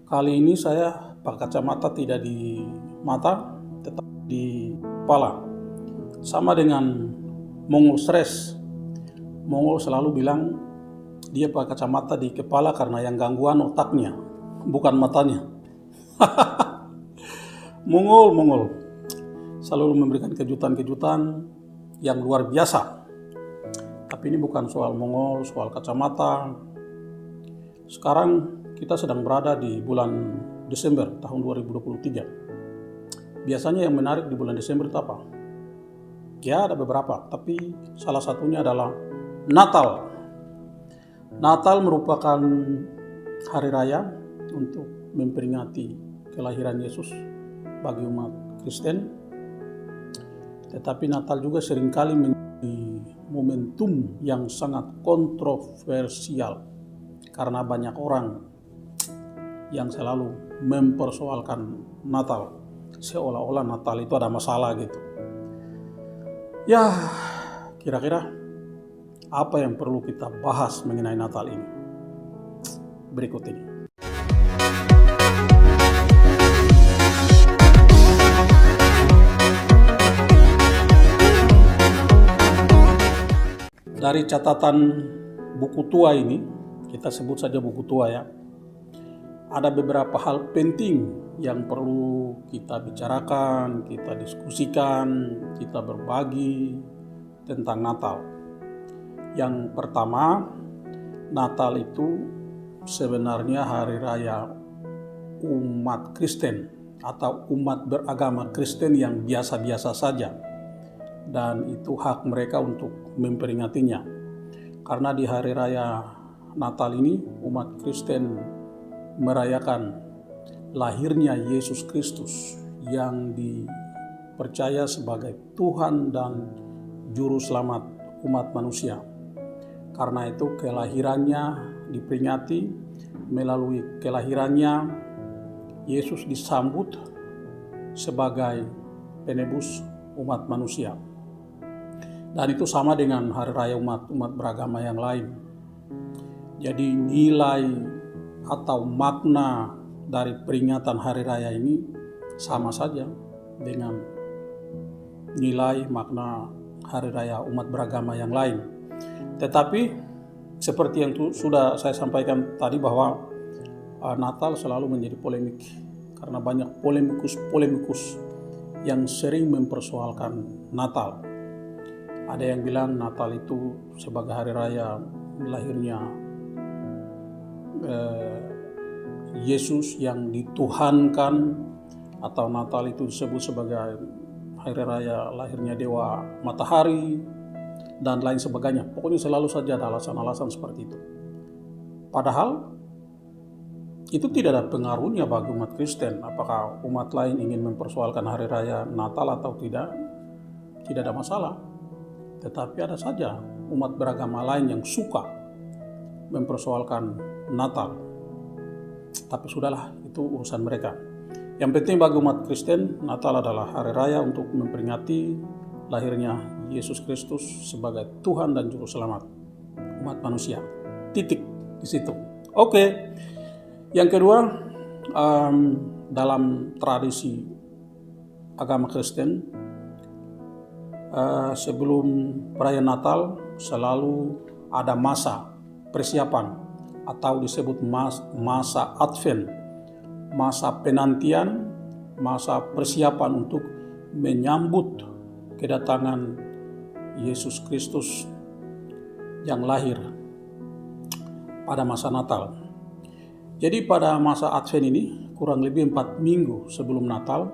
Kali ini saya pakai kacamata tidak di mata, tetapi di kepala. Sama dengan Mongol stres. Mongol selalu bilang dia pakai kacamata di kepala karena yang gangguan otaknya, bukan matanya. Mongol selalu memberikan kejutan-kejutan yang luar biasa. Tapi ini bukan soal Mongol, soal kacamata. Sekarang kita sedang berada di bulan Desember tahun 2023. Biasanya yang menarik di bulan Desember itu apa? Ya ada beberapa, tapi salah satunya adalah Natal. Natal merupakan hari raya untuk memperingati kelahiran Yesus bagi umat Kristen. Tetapi Natal juga seringkali menjadi momentum yang sangat kontroversial karena banyak orang yang selalu mempersoalkan Natal, seolah-olah Natal itu ada masalah gitu. Ya, kira-kira apa yang perlu kita bahas mengenai Natal ini? Berikut ini. Dari catatan buku tua ini, kita sebut saja buku tua ya, ada beberapa hal penting yang perlu kita bicarakan, kita diskusikan, kita berbagi tentang Natal. Yang pertama, Natal itu sebenarnya hari raya umat Kristen atau umat beragama Kristen yang biasa-biasa saja. Dan itu hak mereka untuk memperingatinya. Karena di hari raya Natal ini umat Kristen merayakan lahirnya Yesus Kristus yang dipercaya sebagai Tuhan dan Juru Selamat umat manusia. Karena itu kelahirannya diperingati, melalui kelahirannya Yesus disambut sebagai penebus umat manusia. Dan itu sama dengan hari raya umat beragama yang lain. Jadi nilai atau makna dari peringatan hari raya ini sama saja dengan nilai makna hari raya umat beragama yang lain. Tetapi seperti yang sudah saya sampaikan tadi bahwa Natal selalu menjadi polemik karena banyak polemikus yang sering mempersoalkan Natal. Ada yang bilang Natal itu sebagai hari raya lahirnya Yesus yang dituhankan, atau Natal itu disebut sebagai hari raya lahirnya Dewa Matahari dan lain sebagainya. Pokoknya selalu saja ada alasan-alasan seperti itu. Padahal itu tidak ada pengaruhnya bagi umat Kristen. Apakah umat lain ingin mempersoalkan hari raya Natal atau tidak ada masalah. Tetapi ada saja umat beragama lain yang suka mempersoalkan Natal. Tapi sudahlah, itu urusan mereka. Yang penting bagi umat Kristen, Natal adalah hari raya untuk memperingati lahirnya Yesus Kristus sebagai Tuhan dan Juru Selamat umat manusia. Titik di situ. Oke. Yang kedua, dalam tradisi agama Kristen, sebelum perayaan Natal selalu ada masa persiapan atau disebut masa Advent, masa penantian, masa persiapan untuk menyambut kedatangan Yesus Kristus yang lahir pada masa Natal. Jadi pada masa Advent ini, kurang lebih 4 minggu sebelum Natal,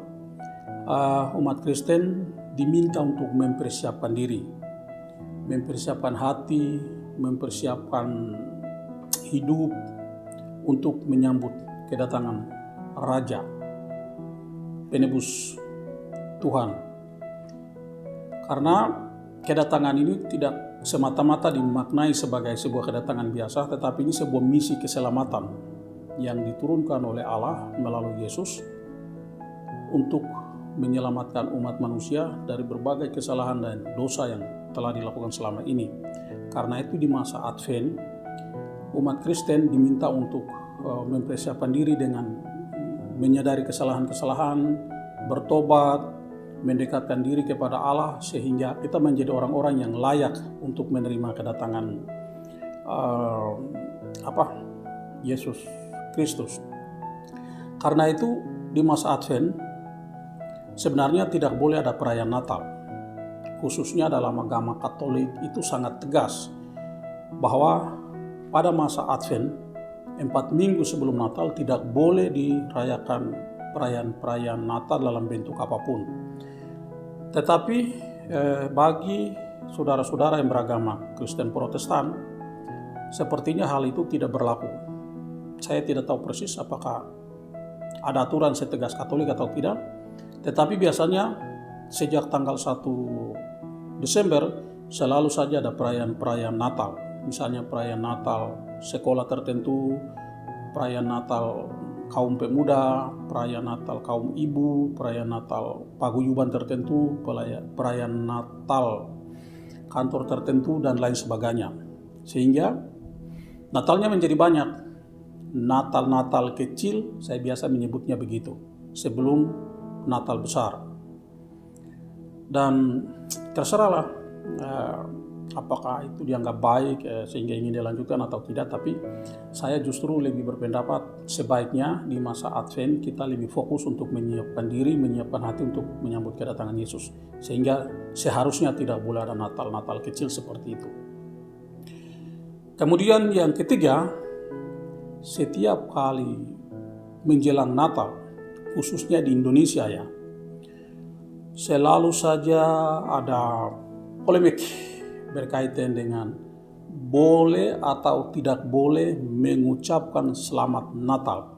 umat Kristen diminta untuk mempersiapkan diri, mempersiapkan hati, mempersiapkan hidup untuk menyambut kedatangan Raja, penebus Tuhan. Karena kedatangan ini tidak semata-mata dimaknai sebagai sebuah kedatangan biasa, tetapi ini sebuah misi keselamatan yang diturunkan oleh Allah melalui Yesus untuk menyelamatkan umat manusia dari berbagai kesalahan dan dosa yang telah dilakukan selama ini. Karena itu di masa Advent, umat Kristen diminta untuk mempersiapkan diri dengan menyadari kesalahan-kesalahan, bertobat, mendekatkan diri kepada Allah sehingga kita menjadi orang-orang yang layak untuk menerima kedatangan Yesus Kristus. Karena itu di masa Advent sebenarnya tidak boleh ada perayaan Natal. Khususnya dalam agama Katolik itu sangat tegas bahwa pada masa Advent 4 minggu sebelum Natal tidak boleh dirayakan perayaan-perayaan Natal dalam bentuk apapun. Tetapi bagi saudara-saudara yang beragama Kristen Protestan, sepertinya hal itu tidak berlaku. Saya tidak tahu persis apakah ada aturan setegas Katolik atau tidak, tetapi biasanya sejak tanggal 1 Desember selalu saja ada perayaan-perayaan Natal. Misalnya perayaan Natal sekolah tertentu, perayaan Natal kaum pemuda, perayaan Natal kaum ibu, perayaan Natal paguyuban tertentu, perayaan Natal kantor tertentu, dan lain sebagainya. Sehingga Natalnya menjadi banyak. Natal-Natal kecil, saya biasa menyebutnya begitu, sebelum Natal besar. Dan terserahlah apakah itu dianggap baik sehingga ingin dilanjutkan atau tidak, tapi saya justru lebih berpendapat sebaiknya di masa Advent kita lebih fokus untuk menyiapkan diri, menyiapkan hati untuk menyambut kedatangan Yesus, sehingga seharusnya tidak boleh ada Natal-Natal kecil seperti itu. Kemudian yang ketiga, setiap kali menjelang Natal, khususnya di Indonesia ya, selalu saja ada polemik berkaitan dengan boleh atau tidak boleh mengucapkan selamat Natal.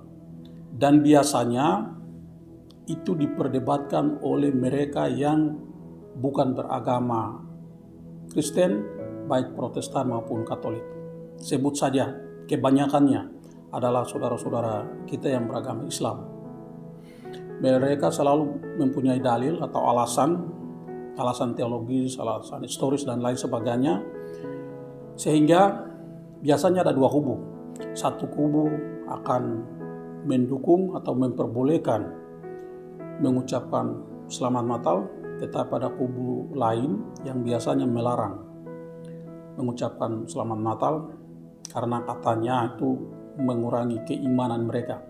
Dan biasanya itu diperdebatkan oleh mereka yang bukan beragama Kristen, baik Protestan maupun Katolik. Sebut saja kebanyakannya adalah saudara-saudara kita yang beragama Islam. Mereka selalu mempunyai dalil atau alasan teologis, alasan historis, dan lain sebagainya. Sehingga biasanya ada dua kubu. Satu kubu akan mendukung atau memperbolehkan mengucapkan selamat Natal, tetapi pada kubu lain yang biasanya melarang mengucapkan selamat Natal karena katanya itu mengurangi keimanan mereka.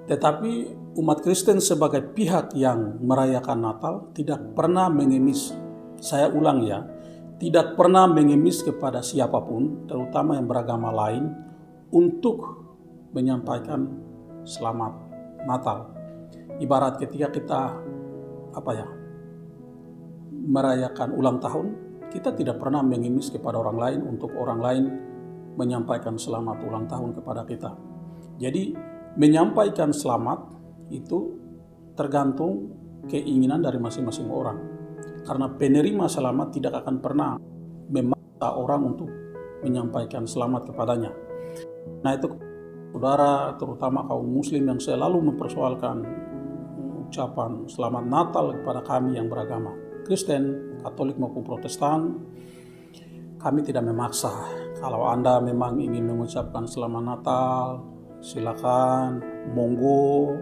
Tetapi umat Kristen sebagai pihak yang merayakan Natal tidak pernah mengemis, saya ulang ya, tidak pernah mengemis kepada siapapun, terutama yang beragama lain, untuk menyampaikan selamat Natal. Ibarat ketika kita merayakan ulang tahun, kita tidak pernah mengemis kepada orang lain untuk orang lain menyampaikan selamat ulang tahun kepada kita. Jadi menyampaikan selamat itu tergantung keinginan dari masing-masing orang. Karena penerima selamat tidak akan pernah memaksa orang untuk menyampaikan selamat kepadanya. Nah itu saudara, terutama kaum muslim yang selalu mempersoalkan ucapan selamat Natal kepada kami yang beragama Kristen, Katolik maupun Protestan, kami tidak memaksa. Kalau Anda memang ingin mengucapkan selamat Natal, silakan, monggo.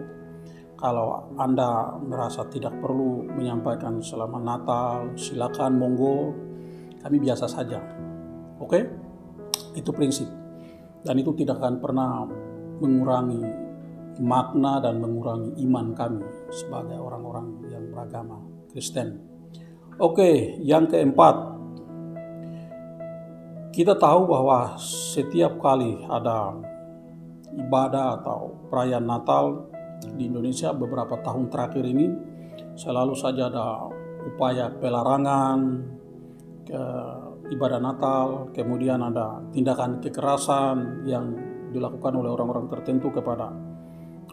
Kalau Anda merasa tidak perlu menyampaikan selamat Natal, silakan, monggo. Kami biasa saja. Oke? Itu prinsip. Dan itu tidak akan pernah mengurangi makna dan mengurangi iman kami sebagai orang-orang yang beragama Kristen. Oke, yang keempat, kita tahu bahwa setiap kali ada ibadah atau perayaan Natal di Indonesia beberapa tahun terakhir ini selalu saja ada upaya pelarangan ke ibadah Natal, kemudian ada tindakan kekerasan yang dilakukan oleh orang-orang tertentu kepada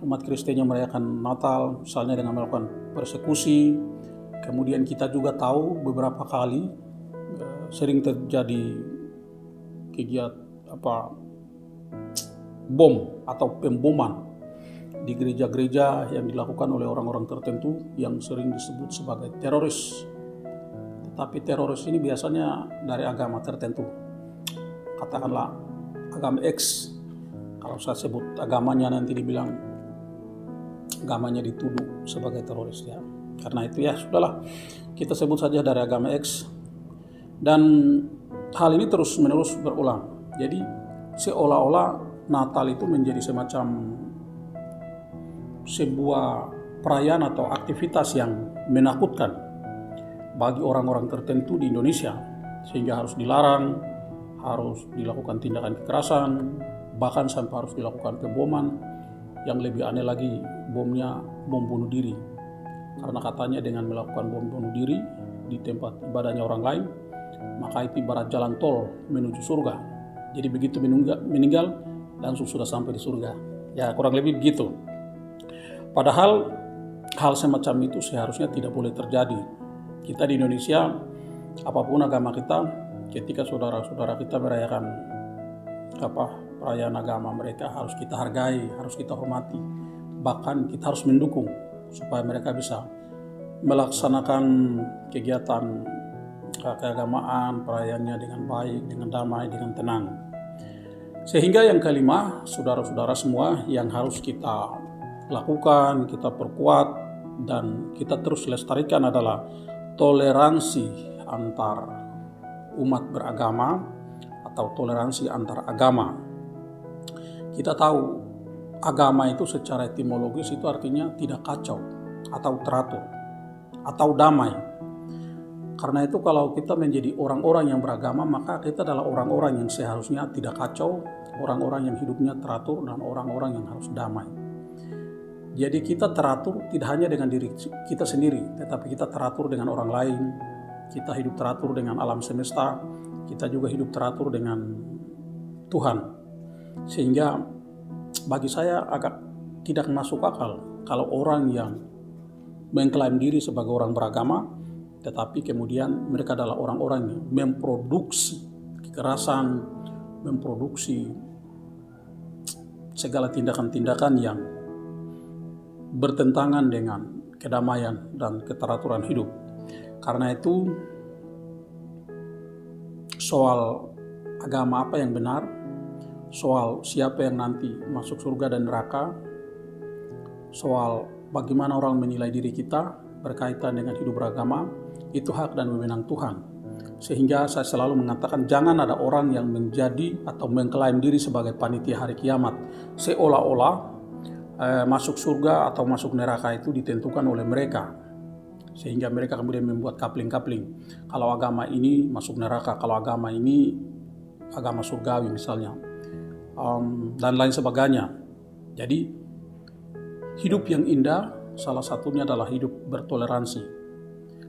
umat Kristen yang merayakan Natal, misalnya dengan melakukan persekusi. Kemudian kita juga tahu beberapa kali sering terjadi bom atau pemboman di gereja-gereja yang dilakukan oleh orang-orang tertentu yang sering disebut sebagai teroris. Tetapi teroris ini biasanya dari agama tertentu, katakanlah agama X, Kalau saya sebut agamanya nanti dibilang agamanya dituduh sebagai teroris ya. Karena itu ya sudahlah, kita sebut saja dari agama X. Dan hal ini terus menerus berulang. Jadi seolah-olah Natal itu menjadi semacam sebuah perayaan atau aktivitas yang menakutkan bagi orang-orang tertentu di Indonesia, sehingga harus dilarang, harus dilakukan tindakan kekerasan, bahkan sampai harus dilakukan pemboman. Yang lebih aneh lagi, bomnya bom bunuh diri, karena katanya dengan melakukan bom bunuh diri di tempat ibadahnya orang lain, maka itu ibarat jalan tol menuju surga. Jadi begitu meninggal langsung sudah sampai di surga. Ya kurang lebih begitu. Padahal hal semacam itu seharusnya tidak boleh terjadi. Kita di Indonesia, apapun agama kita, ketika saudara-saudara kita merayakan perayaan agama mereka, harus kita hargai, harus kita hormati. Bahkan kita harus mendukung supaya mereka bisa melaksanakan kegiatan keagamaan, perayaannya dengan baik, dengan damai, dengan tenang. Sehingga yang kelima, saudara-saudara semua, yang harus kita lakukan, kita perkuat, dan kita terus lestarikan adalah toleransi antar umat beragama atau toleransi antar agama. Kita tahu agama itu secara etimologis itu artinya tidak kacau atau teratur atau damai. Karena itu kalau kita menjadi orang-orang yang beragama, maka kita adalah orang-orang yang seharusnya tidak kacau, orang-orang yang hidupnya teratur, dan orang-orang yang harus damai. Jadi kita teratur tidak hanya dengan diri kita sendiri, tetapi kita teratur dengan orang lain, kita hidup teratur dengan alam semesta, kita juga hidup teratur dengan Tuhan. Sehingga bagi saya agak tidak masuk akal kalau orang yang mengklaim diri sebagai orang beragama, tetapi kemudian mereka adalah orang-orang yang memproduksi kekerasan, memproduksi segala tindakan-tindakan yang bertentangan dengan kedamaian dan keteraturan hidup. Karena itu, soal agama apa yang benar, soal siapa yang nanti masuk surga dan neraka, soal bagaimana orang menilai diri kita berkaitan dengan hidup beragama, itu hak dan wewenang Tuhan. Sehingga saya selalu mengatakan jangan ada orang yang menjadi atau mengklaim diri sebagai panitia hari kiamat, seolah-olah masuk surga atau masuk neraka itu ditentukan oleh mereka, sehingga mereka kemudian membuat kapling-kapling. Kalau agama ini masuk neraka, kalau agama ini agama surgawi misalnya, dan lain sebagainya. Jadi hidup yang indah salah satunya adalah hidup bertoleransi.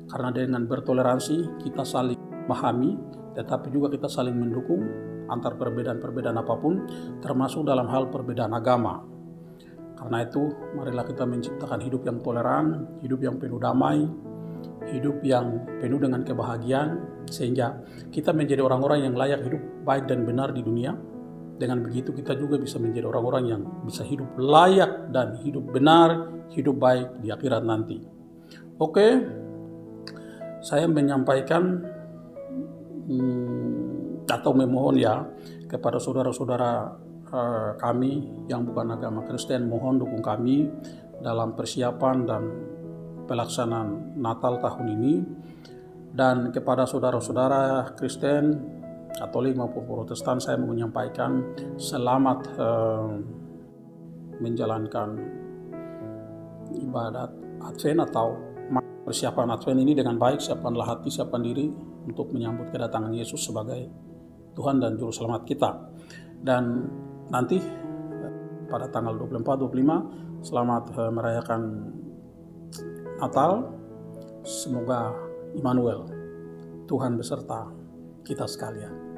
Karena dengan bertoleransi kita saling memahami, tetapi juga kita saling mendukung antar perbedaan-perbedaan apapun, termasuk dalam hal perbedaan agama. Karena itu, marilah kita menciptakan hidup yang toleran, hidup yang penuh damai, hidup yang penuh dengan kebahagiaan, sehingga kita menjadi orang-orang yang layak hidup baik dan benar di dunia. Dengan begitu kita juga bisa menjadi orang-orang yang bisa hidup layak dan hidup benar, hidup baik di akhirat nanti. Oke, saya menyampaikan atau memohon ya kepada saudara-saudara kami yang bukan agama Kristen, mohon dukung kami dalam persiapan dan pelaksanaan Natal tahun ini. Dan kepada saudara-saudara Kristen, Katolik maupun Protestan, saya mau menyampaikan selamat menjalankan ibadat Advent atau persiapan Advent ini dengan baik. Siapkanlah hati, siapkan diri untuk menyambut kedatangan Yesus sebagai Tuhan dan Juru Selamat kita. Dan nanti pada tanggal 24-25 selamat merayakan Natal. Semoga Immanuel, Tuhan beserta kita sekalian.